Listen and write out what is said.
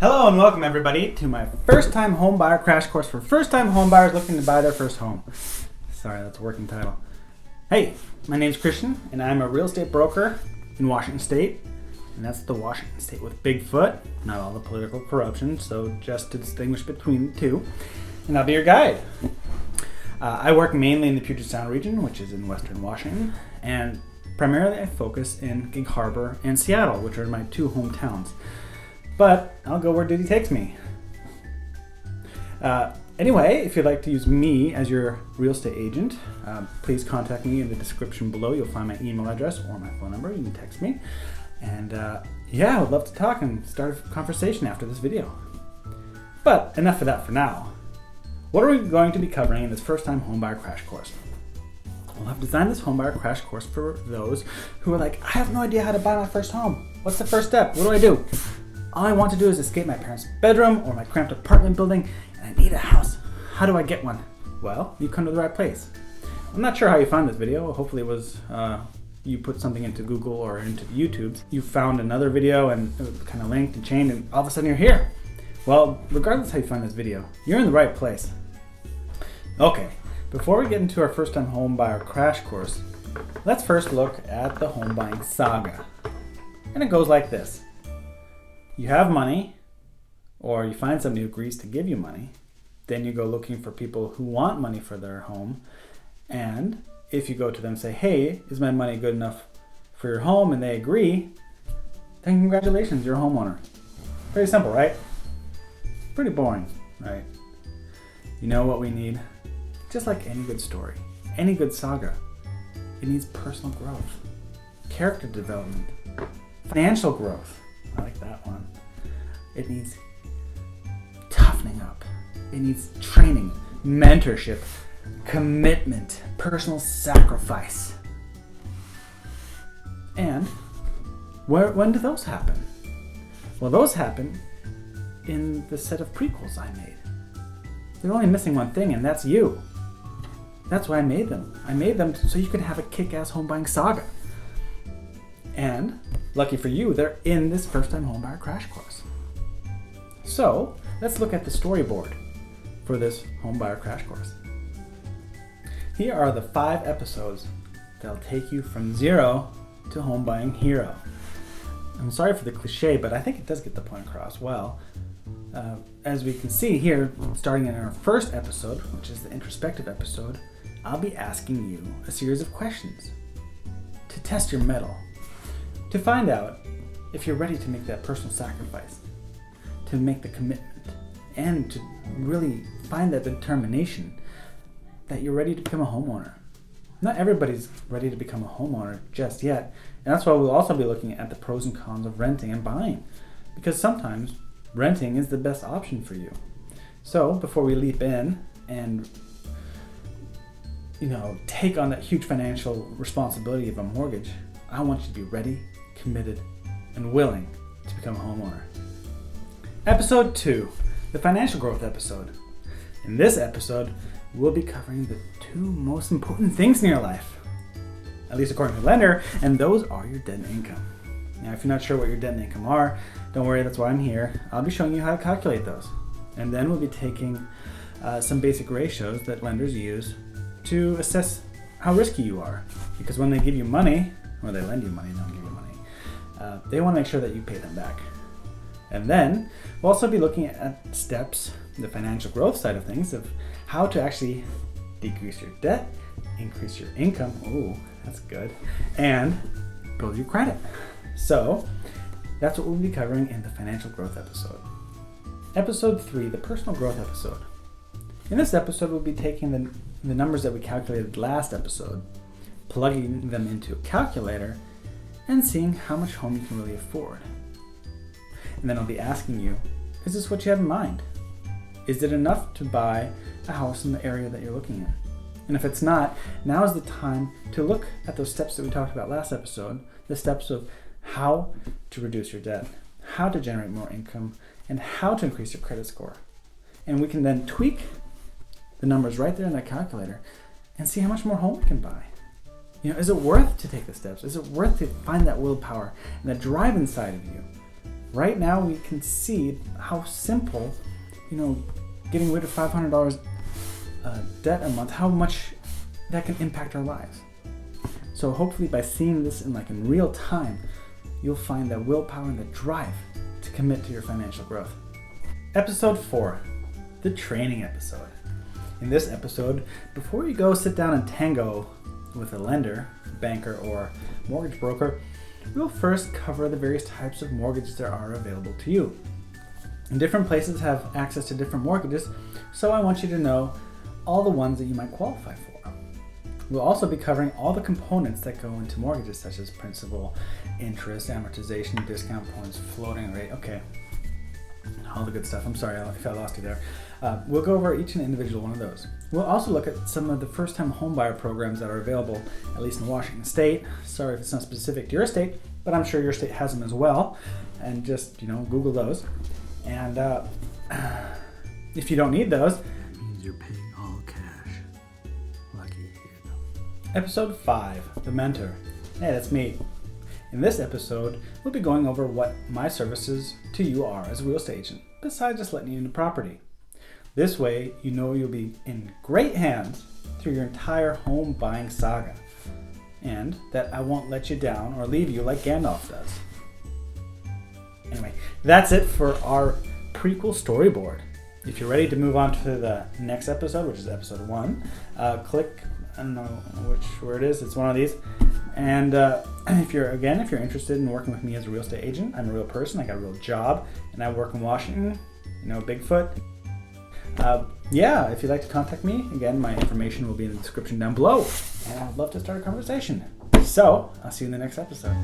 Hello and welcome everybody to my first time home buyer crash course for first time home buyers looking to buy their first home. Sorry, that's a working title. Hey, my name's Christian and I'm a real estate broker in Washington State. And that's the Washington State with Bigfoot, not all the political corruption, so just to distinguish between the two. And I'll be your guide. I work mainly in the Puget Sound region, which is in western Washington, and primarily I focus in Gig Harbor and Seattle, which are my two hometowns. But I'll go where duty takes me. Anyway, if you'd like to use me as your real estate agent, please contact me in the description below. You'll find my email address or my phone number. You can text me. And I would love to talk and start a conversation after this video. But enough of that for now. What are we going to be covering in this first time homebuyer crash course? Well, I've designed this homebuyer crash course for those who are like, I have no idea how to buy my first home. What's the first step? What do I do? All I want to do is escape my parents' bedroom or my cramped apartment building, and I need a house. How do I get one? Well, you come to the right place. I'm not sure how you found this video. Hopefully it was you put something into Google or into YouTube. You found another video and it was kind of linked and chained, and all of a sudden you're here. Well, regardless how you find this video, you're in the right place. Okay, before we get into our first time home buyer crash course, let's first look at the home buying saga. And it goes like this. You have money, or you find somebody who agrees to give you money. Then you go looking for people who want money for their home. And if you go to them and say, hey, is my money good enough for your home? And they agree, then congratulations, you're a homeowner. Very simple, right? Pretty boring, right? You know what we need? Just like any good story, any good saga, it needs personal growth, character development, financial growth. I like that one. It needs toughening up. It needs training, mentorship, commitment, personal sacrifice. And when do those happen? Well, those happen in the set of prequels I made. They're only missing one thing, and that's you. That's why I made them. I made them so you could have a kick-ass home buying saga. And lucky for you, they're in this first-time homebuyer crash course. So let's look at the storyboard for this homebuyer crash course. Here are the 5 episodes that'll take you from zero to home buying hero. I'm sorry for the cliche, but I think it does get the point across well. As we can see here, starting in our first episode, which is the introspective episode, I'll be asking you a series of questions to test your mettle. To find out if you're ready to make that personal sacrifice, to make the commitment, and to really find that determination that you're ready to become a homeowner. Not everybody's ready to become a homeowner just yet, and that's why we'll also be looking at the pros and cons of renting and buying, because sometimes renting is the best option for you. So before we leap in and take on that huge financial responsibility of a mortgage, I want you to be ready, committed, and willing to become a homeowner. Episode 2, the financial growth episode. In this episode, we'll be covering the 2 most important things in your life, at least according to the lender, and those are your debt and income. Now, if you're not sure what your debt and income are, don't worry, that's why I'm here. I'll be showing you how to calculate those. And then we'll be taking some basic ratios that lenders use to assess how risky you are. Because when they give you money, or they lend you money, they don't give you money, they want to make sure that you pay them back. And then we'll also be looking at steps, the financial growth side of things, of how to actually decrease your debt, increase your income, ooh, that's good, and build your credit. So that's what we'll be covering in the financial growth episode. Episode 3, the personal growth episode. In this episode, we'll be taking the numbers that we calculated last episode, plugging them into a calculator, and seeing how much home you can really afford. And then I'll be asking you, is this what you have in mind? Is it enough to buy a house in the area that you're looking in? And if it's not, now is the time to look at those steps that we talked about last episode, the steps of how to reduce your debt, how to generate more income, and how to increase your credit score. And we can then tweak the numbers right there in that calculator and see how much more home we can buy. You know, is it worth to take the steps? Is it worth to find that willpower and that drive inside of you? Right now, we can see how simple, getting rid of $500 debt a month, how much that can impact our lives. So hopefully by seeing this in real time, you'll find the willpower and the drive to commit to your financial growth. Episode 4, the training episode. In this episode, before you go sit down and tango with a lender, banker, or mortgage broker, we'll first cover the various types of mortgages there are available to you. And different places have access to different mortgages, so I want you to know all the ones that you might qualify for. We'll also be covering all the components that go into mortgages, such as principal, interest, amortization, discount points, floating rate, all the good stuff. I'm sorry if I lost you there. We'll go over each and individual one of those. We'll also look at some of the first-time homebuyer programs that are available, at least in Washington State. Sorry if it's not specific to your state, but I'm sure your state has them as well. And just, Google those. And if you don't need those, it means you're paying all cash. Lucky you. Episode 5, The Mentor. Hey, that's me. In this episode, we'll be going over what my services to you are as a real estate agent, besides just letting you into property. This way, you'll be in great hands through your entire home buying saga, and that I won't let you down or leave you like Gandalf does. Anyway, that's it for our prequel storyboard. If you're ready to move on to the next episode, which is episode 1, click, I don't know where it is, it's one of these. And if you're interested in working with me as a real estate agent, I'm a real person, I got a real job, and I work in Washington, Bigfoot. If you'd like to contact me, again, my information will be in the description down below. And I'd love to start a conversation. So, I'll see you in the next episode.